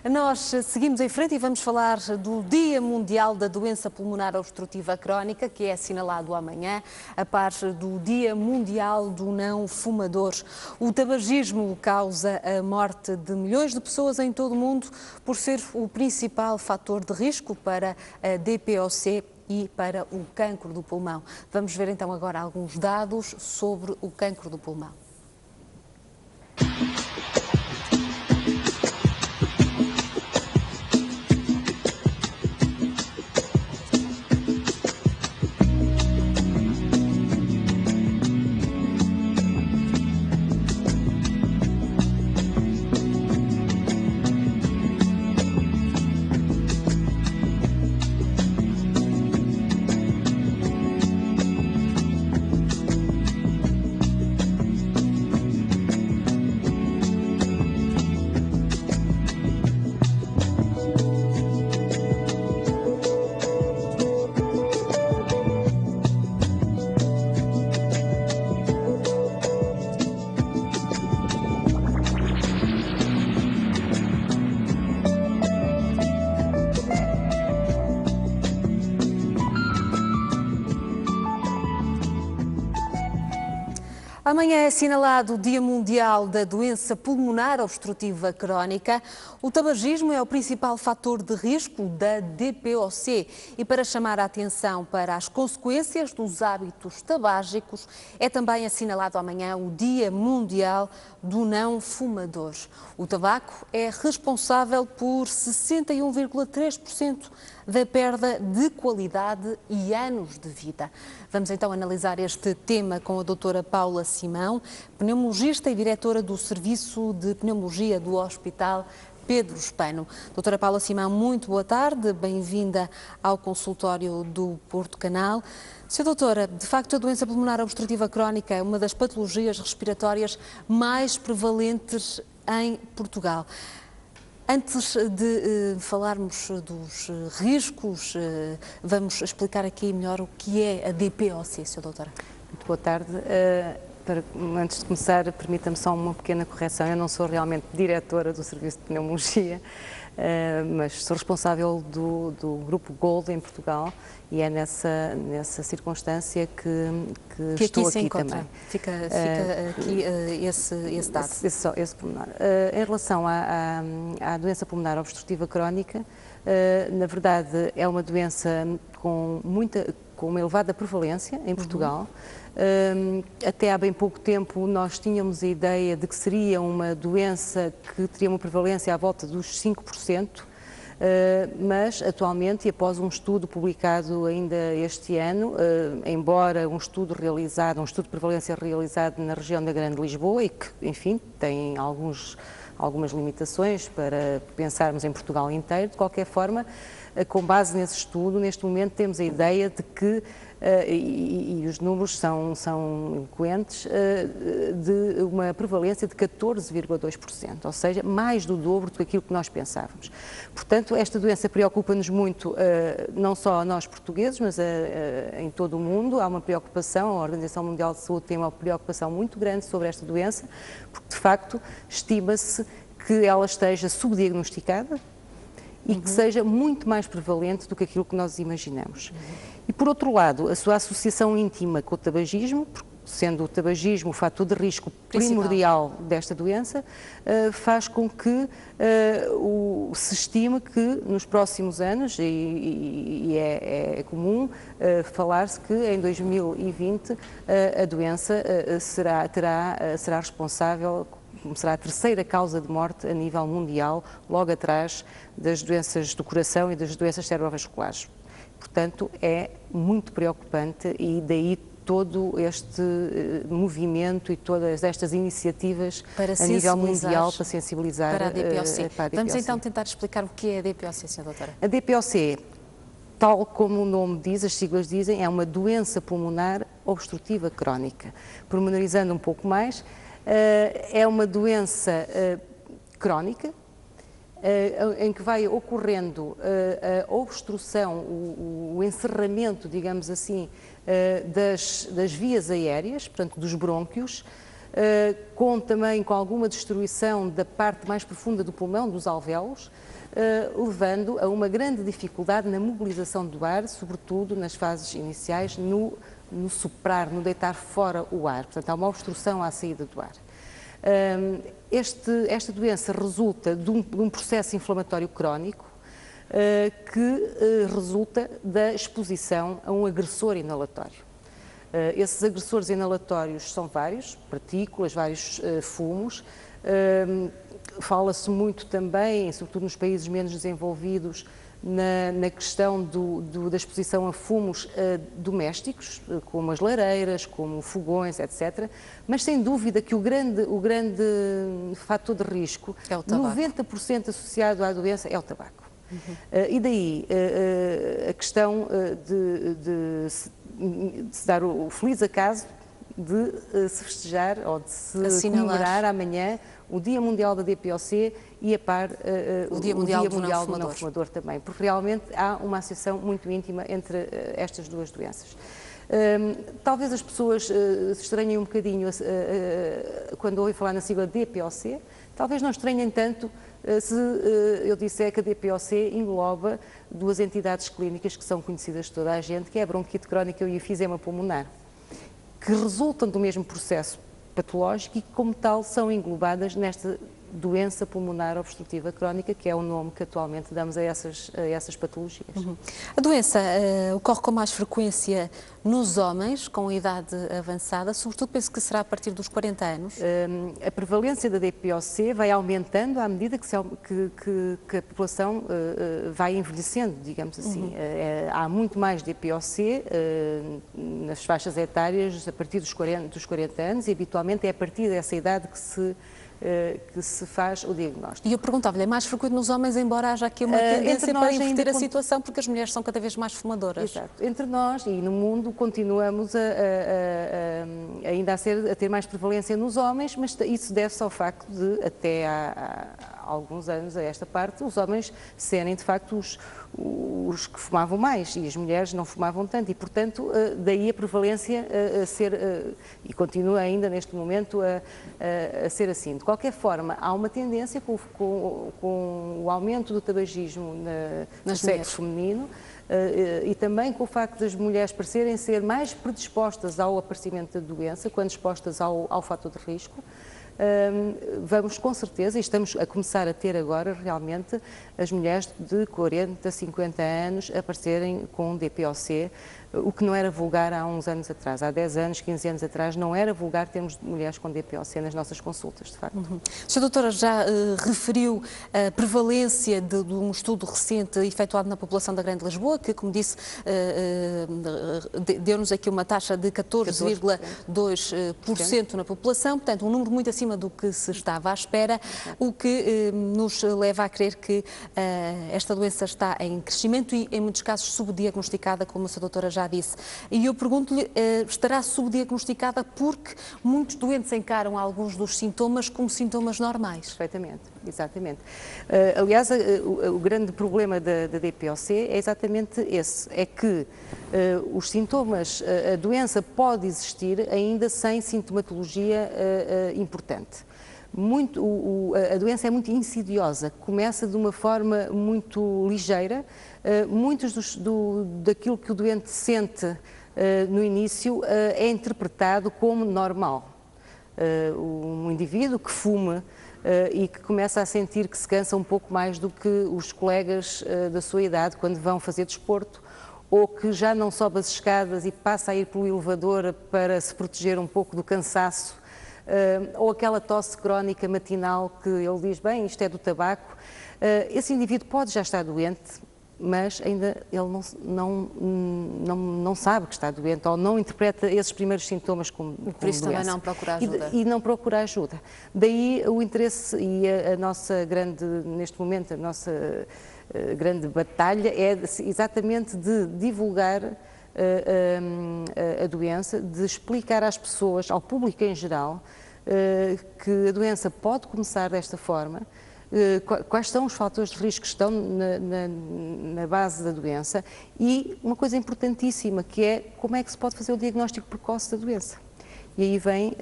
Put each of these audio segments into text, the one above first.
Nós seguimos em frente e vamos falar do Dia Mundial da Doença Pulmonar Obstrutiva Crónica, que é assinalado amanhã, a par do Dia Mundial do Não Fumador. O tabagismo causa a morte de milhões de pessoas em todo o mundo por ser o principal fator de risco para a DPOC e para o cancro do pulmão. Vamos ver então agora alguns dados sobre o cancro do pulmão. Amanhã é assinalado o Dia Mundial da Doença Pulmonar Obstrutiva Crónica. O tabagismo é o principal fator de risco da DPOC e para chamar a atenção para as consequências dos hábitos tabágicos é também assinalado amanhã o Dia Mundial do Não Fumador. O tabaco é responsável por 61,3% da perda de qualidade e anos de vida. Vamos então analisar este tema com a doutora Paula Simão, pneumologista e diretora do Serviço de Pneumologia do Hospital Pedro Espano. Doutora Paula Simão, muito boa tarde, bem-vinda ao consultório do Porto Canal. Sra. Doutora, de facto a doença pulmonar obstrutiva crónica é uma das patologias respiratórias mais prevalentes em Portugal. Antes de falarmos dos riscos, vamos explicar aqui melhor o que é a DPOC, Sra. Doutora. Muito boa tarde. Antes de começar, permita-me só uma pequena correção. Eu não sou realmente diretora do Serviço de Pneumologia, mas sou responsável do Grupo Gold em Portugal e é nessa circunstância que estou aqui também. Fica aqui esse dado. Esse pormenor. Em relação à doença pulmonar obstrutiva crónica, na verdade é uma doença com uma elevada prevalência em Portugal. Até há bem pouco tempo nós tínhamos a ideia de que seria uma doença que teria uma prevalência à volta dos 5%, mas atualmente, e após um estudo publicado ainda este ano, embora um estudo de prevalência realizado na região da Grande Lisboa e que, enfim, tem algumas limitações para pensarmos em Portugal inteiro, de qualquer forma, com base nesse estudo, neste momento temos a ideia de que, e os números são eloquentes, de uma prevalência de 14,2%, ou seja, mais do dobro do que aquilo que nós pensávamos. Portanto, esta doença preocupa-nos muito, não só a nós portugueses, mas em todo o mundo. Há uma preocupação, a Organização Mundial de Saúde tem uma preocupação muito grande sobre esta doença, porque de facto estima-se que ela esteja subdiagnosticada e que seja muito mais prevalente do que aquilo que nós imaginamos. E, por outro lado, a sua associação íntima com o tabagismo, sendo o tabagismo o fator de risco primordial desta doença, faz com que se estime que nos próximos anos, e é comum falar-se que em 2020 a doença será responsável, será a terceira causa de morte a nível mundial, logo atrás das doenças do coração e das doenças cerebrovasculares. Portanto, é muito preocupante e daí todo este movimento e todas estas iniciativas a nível mundial para sensibilizar para a DPOC. Para a DPOC. Vamos então tentar explicar o que é a DPOC, Sra. Doutora. A DPOC, tal como o nome diz, as siglas dizem, é uma doença pulmonar obstrutiva crónica. Pormenorizando um pouco mais, é uma doença crónica, em que vai ocorrendo a obstrução, o encerramento, digamos assim, das vias aéreas, portanto dos brônquios, também com alguma destruição da parte mais profunda do pulmão, dos alvéolos, levando a uma grande dificuldade na mobilização do ar, sobretudo nas fases iniciais, no soprar, no deitar fora o ar. Portanto, há uma obstrução à saída do ar. Esta doença resulta de um processo inflamatório crónico que resulta da exposição a um agressor inalatório. Esses agressores inalatórios são vários, partículas, vários fumos. Fala-se muito também, sobretudo nos países menos desenvolvidos, na questão da exposição a fumos domésticos, como as lareiras, como fogões, etc. Mas sem dúvida que o grande fator de risco, é o tabaco. 90% associado à doença, é o tabaco. E daí a questão de se dar o feliz acaso de se festejar ou de se comemorar amanhã o Dia Mundial da DPOC e a par o Dia Mundial do Não Fumador também, porque realmente há uma associação muito íntima entre estas duas doenças. Talvez as pessoas se estranhem um bocadinho quando ouvem falar na sigla DPOC, talvez não estranhem tanto se eu disser que a DPOC engloba duas entidades clínicas que são conhecidas de toda a gente, que é a bronquite crónica e o efisema pulmonar, que resultam do mesmo processo patológico e que, como tal, são englobadas nesta doença pulmonar obstrutiva crónica, que é o nome que atualmente damos a essas patologias. A doença ocorre com mais frequência nos homens com idade avançada, sobretudo penso que será a partir dos 40 anos. A prevalência da DPOC vai aumentando à medida que a população vai envelhecendo, digamos assim. Há muito mais DPOC nas faixas etárias a partir dos 40 anos e habitualmente é a partir dessa idade que se faz o diagnóstico. E eu perguntava-lhe, é mais frequente nos homens, embora haja aqui uma tendência para inverter a situação, porque as mulheres são cada vez mais fumadoras. Exato. Entre nós e no mundo continuamos ainda a ter mais prevalência nos homens, mas isso deve-se ao facto de, até há alguns anos a esta parte, os homens serem de facto os que fumavam mais e as mulheres não fumavam tanto e, portanto, daí a prevalência a ser, e continua ainda neste momento a ser assim. De qualquer forma, há uma tendência com o aumento do tabagismo no sexo feminino e também com o facto das mulheres parecerem ser mais predispostas ao aparecimento da doença, quando expostas ao fator de risco. Vamos com certeza, e estamos a começar a ter agora realmente as mulheres de 40, 50 anos aparecerem com DPOC, o que não era vulgar há uns anos atrás, há 10 anos, 15 anos atrás, não era vulgar termos mulheres com DPOC nas nossas consultas, de facto. A Sra. Doutora já referiu a prevalência de um estudo recente efetuado na população da Grande Lisboa, que, como disse, deu-nos aqui uma taxa de 14,2% na população, portanto, um número muito acima do que se estava à espera, o que nos leva a crer que esta doença está em crescimento e, em muitos casos, subdiagnosticada, como a Sra. Doutora já disse. E eu pergunto-lhe, estará subdiagnosticada porque muitos doentes encaram alguns dos sintomas como sintomas normais? Perfeitamente, exatamente. Aliás, o grande problema da DPOC é exatamente esse, é que os sintomas, a doença pode existir ainda sem sintomatologia importante. A doença é muito insidiosa, começa de uma forma muito ligeira, muitos daquilo que o doente sente no início é interpretado como normal. Um indivíduo que fuma e que começa a sentir que se cansa um pouco mais do que os colegas da sua idade quando vão fazer desporto, ou que já não sobe as escadas e passa a ir pelo elevador para se proteger um pouco do cansaço, ou aquela tosse crónica matinal que ele diz, bem, isto é do tabaco. Esse indivíduo pode já estar doente, mas ainda ele não sabe que está doente ou não interpreta esses primeiros sintomas como por isso doença. Também não procura ajuda. E não procura ajuda. Daí o interesse e a nossa grande, neste momento, a nossa grande batalha é exatamente de divulgar a doença, de explicar às pessoas, ao público em geral, que a doença pode começar desta forma, quais são os fatores de risco que estão na base da doença e uma coisa importantíssima que é como é que se pode fazer o diagnóstico precoce da doença. E aí vem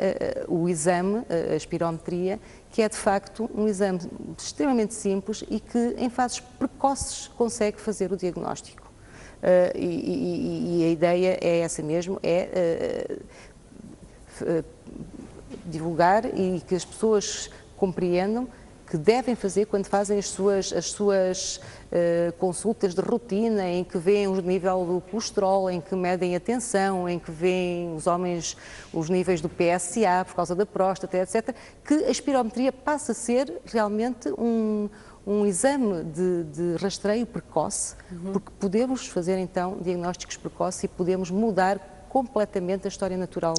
o exame, a espirometria, que é de facto um exame extremamente simples e que em fases precoces consegue fazer o diagnóstico. E a ideia é essa mesmo, divulgar e que as pessoas compreendam que devem fazer quando fazem as suas consultas de rotina, em que veem o nível do colesterol, em que medem a tensão, em que veem os homens os níveis do PSA por causa da próstata, etc., que a espirometria passa a ser realmente um exame de rastreio precoce, porque podemos fazer então diagnósticos precoces e podemos mudar completamente a história natural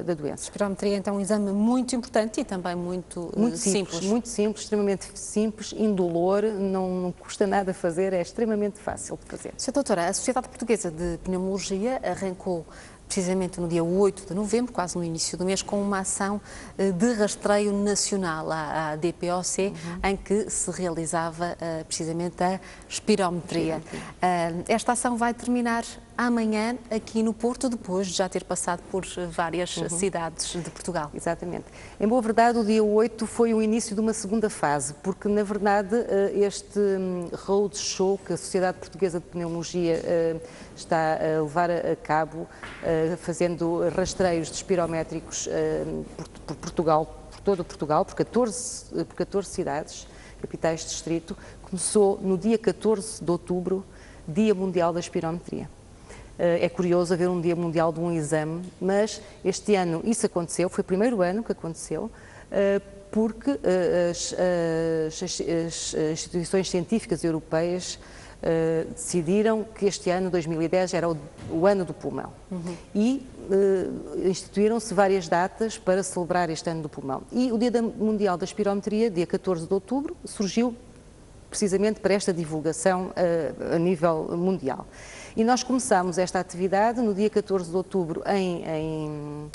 da doença. A espirometria é então um exame muito importante e também muito simples. Muito simples, extremamente simples, indolor, não custa nada fazer, é extremamente fácil de fazer. Sra. Doutora, a Sociedade Portuguesa de Pneumologia arrancou precisamente no dia 8 de novembro, quase no início do mês, com uma ação de rastreio nacional, a DPOC, em que se realizava precisamente a espirometria. Esta ação vai terminar amanhã aqui no Porto, depois de já ter passado por várias cidades de Portugal. Exatamente. Em boa verdade, o dia 8 foi o início de uma segunda fase, porque na verdade este roadshow que a Sociedade Portuguesa de Pneumologia está a levar a cabo, fazendo rastreios de espirométricos por Portugal, por todo Portugal, por 14 cidades, capitais de distrito, começou no dia 14 de outubro, Dia Mundial da Espirometria. É curioso haver um Dia Mundial de um exame, mas este ano isso aconteceu, foi o primeiro ano que aconteceu, porque as instituições científicas europeias decidiram que este ano, 2010, era o ano do pulmão. E instituíram-se várias datas para celebrar este ano do pulmão. E o Dia Mundial da Espirometria, dia 14 de outubro, surgiu precisamente para esta divulgação a nível mundial. E nós começámos esta atividade no dia 14 de outubro em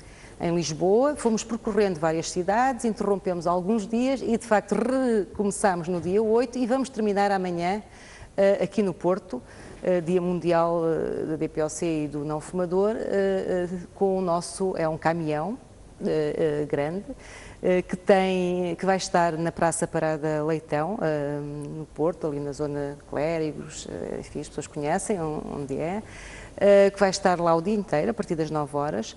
Lisboa, fomos percorrendo várias cidades, interrompemos alguns dias e de facto recomeçámos no dia 8 e vamos terminar amanhã aqui no Porto, Dia Mundial da DPOC e do não fumador, com o nosso, é um caminhão grande, que vai estar na Praça Parada Leitão, no Porto, ali na zona de Clérigos, enfim, as pessoas conhecem onde é, que vai estar lá o dia inteiro, a partir das 9 horas.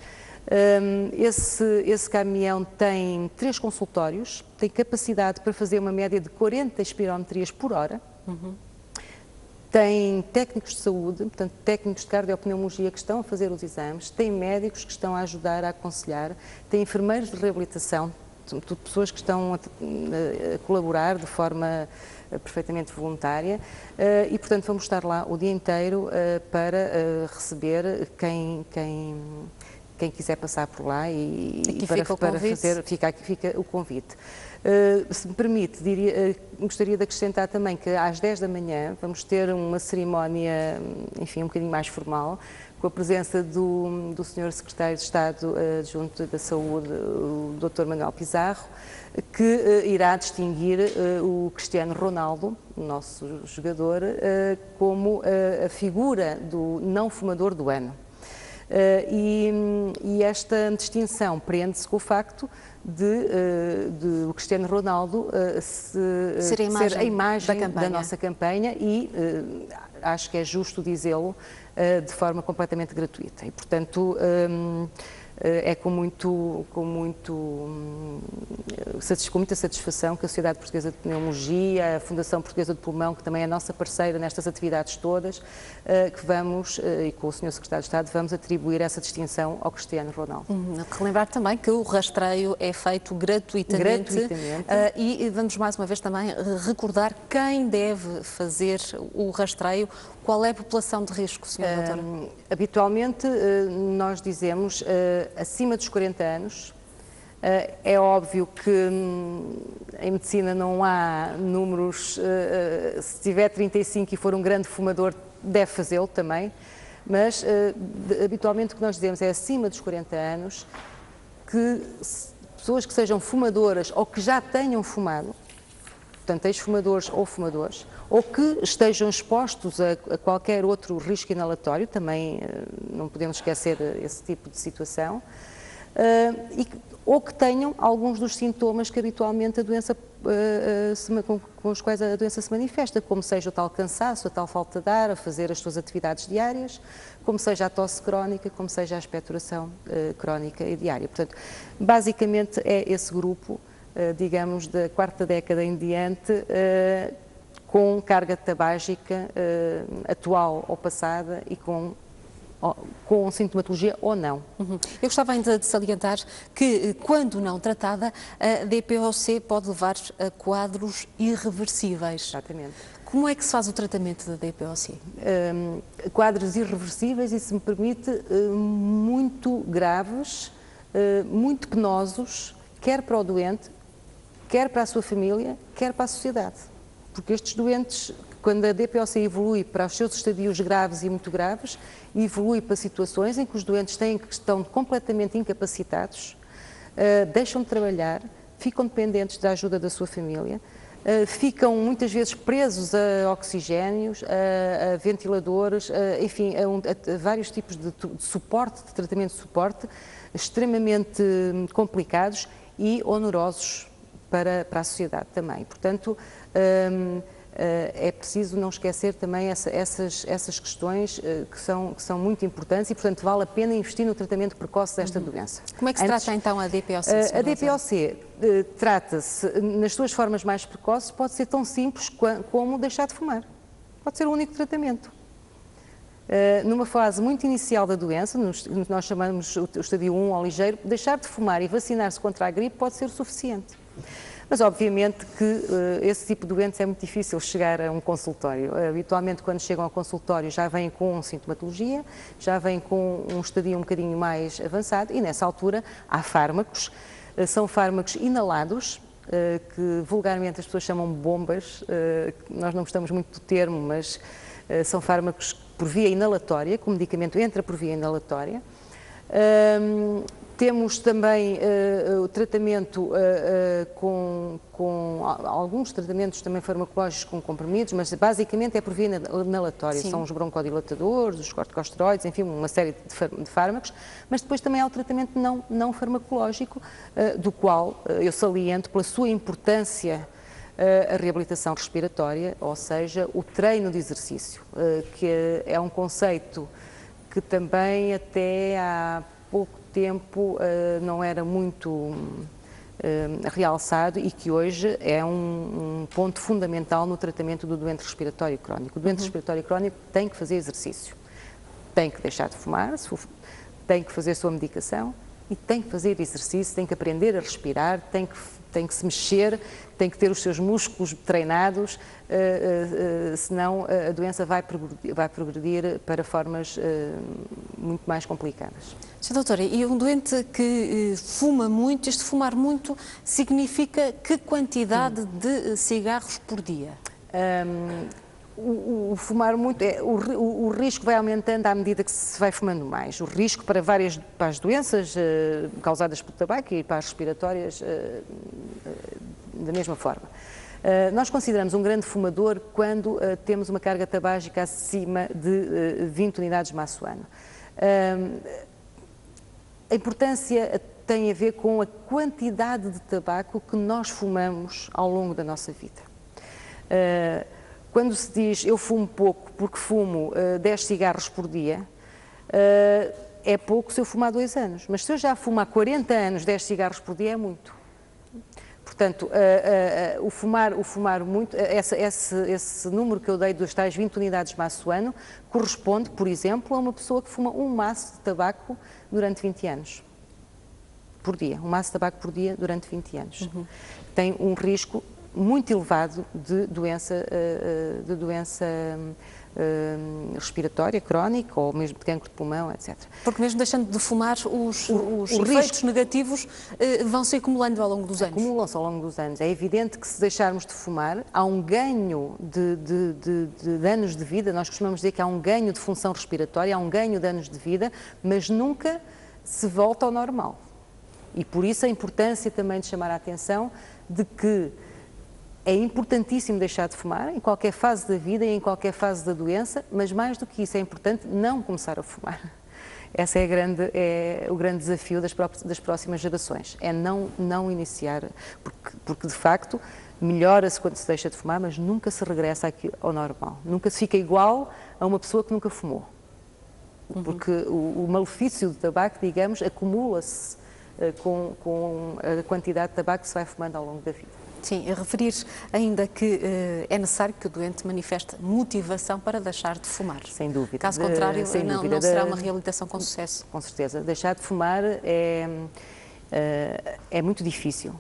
Esse caminhão tem 3 consultórios, tem capacidade para fazer uma média de 40 espirometrias por hora. Tem técnicos de saúde, portanto, técnicos de cardiopneumologia que estão a fazer os exames, tem médicos que estão a ajudar, a aconselhar, tem enfermeiros de reabilitação, tudo pessoas que estão a colaborar de forma perfeitamente voluntária e, portanto, vamos estar lá o dia inteiro para receber quem quiser passar por lá e para fazer, fica o convite. Se me permite, gostaria de acrescentar também que às 10 da manhã vamos ter uma cerimónia, enfim, um bocadinho mais formal, com a presença do Sr. Secretário de Estado Adjunto da Saúde, o Dr. Manuel Pizarro, que irá distinguir o Cristiano Ronaldo, o nosso jogador, como a figura do não fumador do ano. E esta distinção prende-se com o facto de o Cristiano Ronaldo ser a imagem da nossa campanha e acho que é justo dizê-lo de forma completamente gratuita. E, portanto, é com muita satisfação que a Sociedade Portuguesa de Pneumologia, a Fundação Portuguesa de Pulmão, que também é a nossa parceira nestas atividades todas, que vamos, e com o Sr. Secretário de Estado, vamos atribuir essa distinção ao Cristiano Ronaldo. Relembrar também que o rastreio é feito gratuitamente. E vamos mais uma vez também recordar quem deve fazer o rastreio. Qual é a população de risco, Sra. Doutora? Habitualmente nós dizemos acima dos 40 anos. É óbvio que em medicina não há números, se tiver 35 e for um grande fumador, deve fazê-lo também, mas habitualmente o que nós dizemos é acima dos 40 anos, que pessoas que sejam fumadoras ou que já tenham fumado, portanto, ex-fumadores ou fumadores, ou que estejam expostos a qualquer outro risco inalatório, também não podemos esquecer esse tipo de situação, ou que tenham alguns dos sintomas que habitualmente a doença, com os quais a doença se manifesta, como seja o tal cansaço, a tal falta de ar, a fazer as suas atividades diárias, como seja a tosse crónica, como seja a expectoração crónica e diária. Portanto, basicamente é esse grupo, digamos, da quarta década em diante, com carga tabágica atual ou passada e com sintomatologia ou não. Eu gostava ainda de salientar que, quando não tratada, a DPOC pode levar a quadros irreversíveis. Exatamente. Como é que se faz o tratamento da DPOC? Quadros irreversíveis e, se me permite, muito graves, muito penosos, quer para o doente, quer para a sua família, quer para a sociedade. Porque estes doentes, quando a DPOC evolui para os seus estadios graves e muito graves, evolui para situações em que os doentes estão completamente incapacitados, deixam de trabalhar, ficam dependentes da ajuda da sua família, ficam muitas vezes presos a oxigénios, a ventiladores, enfim, a vários tipos de suporte, de tratamento de suporte, extremamente complicados e onerosos para a sociedade também. Portanto, é preciso não esquecer também essas questões que são muito importantes e, portanto, vale a pena investir no tratamento precoce desta doença. Como é que se trata então a DPOC? A DPOC trata-se, nas suas formas mais precoces, pode ser tão simples como deixar de fumar. Pode ser o único tratamento. Numa fase muito inicial da doença, nós chamamos o estadio 1 ou ligeiro, deixar de fumar e vacinar-se contra a gripe pode ser o suficiente. Mas, obviamente, que esse tipo de doentes é muito difícil chegar a um consultório. Habitualmente, quando chegam ao consultório, já vêm com sintomatologia, já vêm com um estadio um bocadinho mais avançado e, nessa altura, há fármacos. São fármacos inalados, que vulgarmente as pessoas chamam bombas. Nós não gostamos muito do termo, mas são fármacos por via inalatória, que o medicamento entra por via inalatória. Temos também o tratamento com alguns tratamentos também farmacológicos com comprimidos, mas basicamente é por via inalatória. Sim. São os broncodilatadores, os corticosteroides, enfim, uma série de fármacos, mas depois também há o tratamento não farmacológico, do qual eu saliento pela sua importância a reabilitação respiratória, ou seja, o treino de exercício, que é um conceito que também até há pouco tempo não era muito realçado e que hoje é um ponto fundamental no tratamento do doente respiratório crónico. O doente respiratório crónico tem que fazer exercício, tem que deixar de fumar, tem que fazer a sua medicação e tem que fazer exercício, tem que aprender a respirar, tem que se mexer, tem que ter os seus músculos treinados, senão a doença vai progredir para formas muito mais complicadas. Doutora, e um doente que fuma muito, este fumar muito significa que quantidade de cigarros por dia? O fumar muito, o risco vai aumentando à medida que se vai fumando mais. O risco para as doenças causadas pelo tabaco e para as respiratórias da mesma forma. Nós consideramos um grande fumador quando temos uma carga tabágica acima de 20 unidades maço ano. A importância tem a ver com a quantidade de tabaco que nós fumamos ao longo da nossa vida. Quando se diz eu fumo pouco porque fumo 10 cigarros por dia, é pouco se eu fumar 2 anos, mas se eu já fumo há 40 anos 10 cigarros por dia é muito. Portanto, o fumar muito, esse número que eu dei dos tais 20 unidades maço ano, corresponde, por exemplo, a uma pessoa que fuma um maço de tabaco durante 20 anos. Por dia, um maço de tabaco por dia durante 20 anos. Tem um risco muito elevado de doença respiratória crónica ou mesmo de cancro de pulmão, etc. Porque mesmo deixando de fumar, os efeitos negativos vão se acumulando ao longo dos anos. Acumulam-se ao longo dos anos. É evidente que se deixarmos de fumar, há um ganho de anos de vida, nós costumamos dizer que há um ganho de função respiratória, há um ganho de anos de vida, mas nunca se volta ao normal. E por isso a importância também de chamar a atenção de que é importantíssimo deixar de fumar em qualquer fase da vida e em qualquer fase da doença, mas mais do que isso é importante não começar a fumar. essa é o grande desafio das próximas gerações, é não iniciar, porque de facto melhora-se quando se deixa de fumar, mas nunca se regressa aqui ao normal, nunca se fica igual a uma pessoa que nunca fumou, porque o malefício do tabaco, digamos, acumula-se com a quantidade de tabaco que se vai fumando ao longo da vida. Sim, a referir ainda que é necessário que o doente manifeste motivação para deixar de fumar. Sem dúvida. Caso contrário, não será uma reabilitação com sucesso. Com certeza. Deixar de fumar é muito difícil,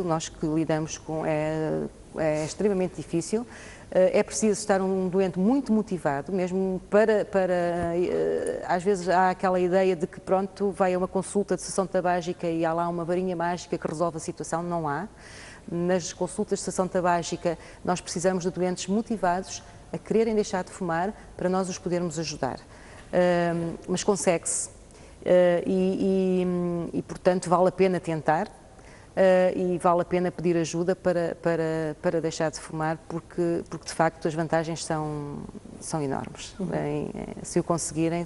nós que lidamos com... é extremamente difícil. É preciso estar um doente muito motivado, mesmo às vezes há aquela ideia de que pronto, vai a uma consulta de cessação tabágica e há lá uma varinha mágica que resolve a situação, não há. Nas consultas de cessação tabágica nós precisamos de doentes motivados a quererem deixar de fumar para nós os podermos ajudar. Mas consegue-se e portanto vale a pena tentar. E vale a pena pedir ajuda para deixar de fumar, porque de facto as vantagens são enormes. Se o conseguirem,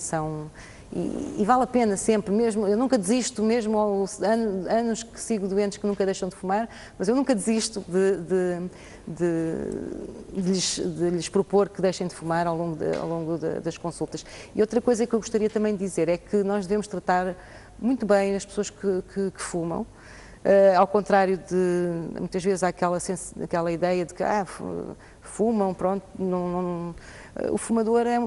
e vale a pena sempre, mesmo, eu nunca desisto, mesmo aos anos que sigo doentes que nunca deixam de fumar, mas eu nunca desisto de lhes propor que deixem de fumar ao longo das consultas. E outra coisa que eu gostaria também de dizer é que nós devemos tratar muito bem as pessoas que fumam. Ao contrário de, muitas vezes há aquela ideia de que fumam, pronto, o fumador é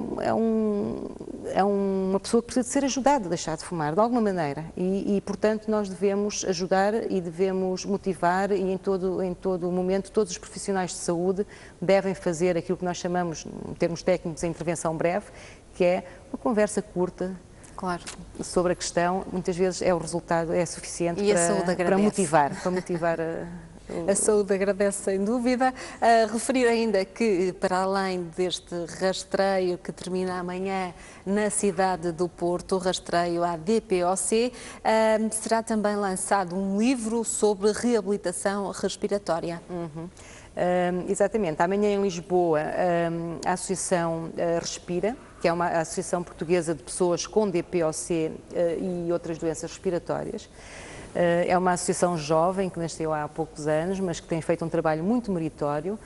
uma pessoa que precisa de ser ajudada a deixar de fumar, de alguma maneira, e portanto nós devemos ajudar e devemos motivar e em todo o momento todos os profissionais de saúde devem fazer aquilo que nós chamamos, em termos técnicos, a intervenção breve, que é uma conversa curta, claro, sobre a questão. Muitas vezes o resultado é suficiente para motivar a saúde agradece, sem dúvida. Referir ainda que, para além deste rastreio que termina amanhã na cidade do Porto, o rastreio à DPOC, será também lançado um livro sobre reabilitação respiratória. Exatamente. Amanhã em Lisboa, a Associação Respira, que é uma associação portuguesa de pessoas com DPOC e outras doenças respiratórias. É uma associação jovem, que nasceu há poucos anos, mas que tem feito um trabalho muito meritório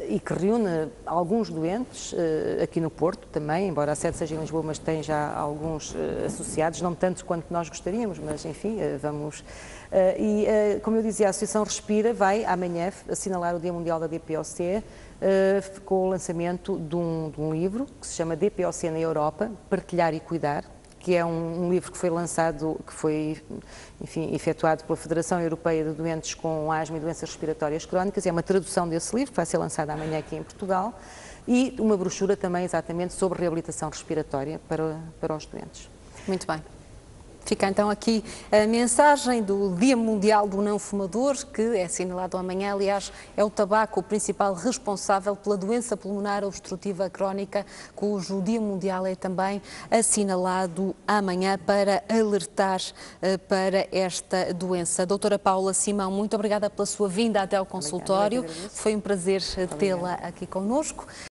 e que reúne alguns doentes aqui no Porto também, embora a sede seja em Lisboa, mas tem já alguns associados, não tantos quanto nós gostaríamos, mas enfim, vamos... como eu dizia, a Associação Respira vai amanhã assinalar o Dia Mundial da DPOC com o lançamento de um livro que se chama DPOC na Europa, Partilhar e Cuidar, que é um livro que foi lançado, que foi, enfim, efetuado pela Federação Europeia de Doentes com Asma e Doenças Respiratórias Crónicas. É uma tradução desse livro, que vai ser lançado amanhã aqui em Portugal, e uma brochura também exatamente sobre reabilitação respiratória para os doentes. Muito bem. Fica então aqui a mensagem do Dia Mundial do Não Fumador, que é assinalado amanhã. Aliás, é o tabaco o principal responsável pela doença pulmonar obstrutiva crónica, cujo Dia Mundial é também assinalado amanhã para alertar para esta doença. Doutora Paula Simão, muito obrigada pela sua vinda até ao consultório. Foi um prazer tê-la aqui connosco.